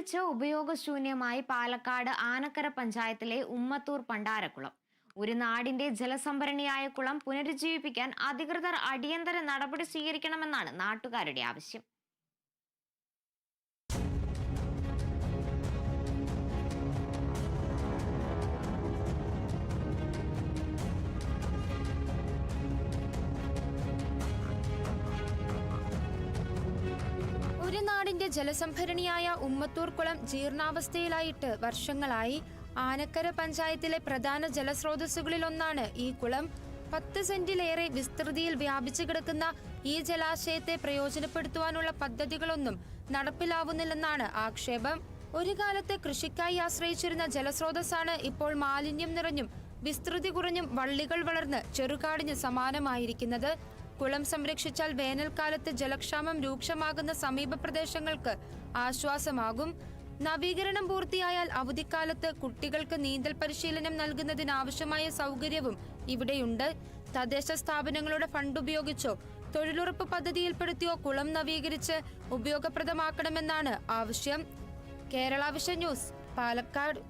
മണ്ണൊലിച്ച് ഉപയോഗശൂന്യമായി പാലക്കാട് ആനക്കര പഞ്ചായത്തിലെ ഉമ്മത്തൂർ പണ്ടാരക്കുളം. ഒരു നാടിന്റെ ജലസംഭരണിയായ കുളം പുനരുജ്ജീവിപ്പിക്കാൻ അധികൃതർ അടിയന്തര നടപടി സ്വീകരിക്കണമെന്നാണ് നാട്ടുകാരുടെ ആവശ്യം. ഒരു നാടിന്റെ ജലസംഭരണിയായ ഉമ്മത്തൂർ കുളം ജീർണാവസ്ഥയിലായിട്ട് വർഷങ്ങളായി. ആനക്കര പഞ്ചായത്തിലെ പ്രധാന ജലസ്രോതസ്സുകളിലൊന്നാണ് ഈ കുളം. 10 സെന്റിലേറെ വിസ്തൃതിയിൽ വ്യാപിച്ചു കിടക്കുന്ന ഈ ജലാശയത്തെ പ്രയോജനപ്പെടുത്തുവാനുള്ള പദ്ധതികളൊന്നും നടപ്പിലാവുന്നില്ലെന്നാണ് ആക്ഷേപം. ഒരു കാലത്ത് കൃഷിക്കായി ആശ്രയിച്ചിരുന്ന ജലസ്രോതസ്സാണ് ഇപ്പോൾ മാലിന്യം നിറഞ്ഞും വിസ്തൃതി കുറഞ്ഞും വള്ളികൾ വളർന്ന് ചെറുകാടിന് സമാനമായിരിക്കുന്നത്. കുളം സംരക്ഷിച്ചാൽ വേനൽക്കാലത്ത് ജലക്ഷാമം രൂക്ഷമാകുന്ന സമീപ പ്രദേശങ്ങൾക്ക് ആശ്വാസമാകും. നവീകരണം പൂർത്തിയായാൽ അവധിക്കാലത്ത് കുട്ടികൾക്ക് നീന്തൽ പരിശീലനം നൽകുന്നതിനാവശ്യമായ സൗകര്യവും ഇവിടെയുണ്ട്. തദ്ദേശ സ്ഥാപനങ്ങളുടെ ഫണ്ട് ഉപയോഗിച്ചോ തൊഴിലുറപ്പ് പദ്ധതിയിൽപ്പെടുത്തിയോ കുളം നവീകരിച്ച് ഉപയോഗപ്രദമാക്കണമെന്നാണ് ആവശ്യം. Kerala vision news, Palakkad.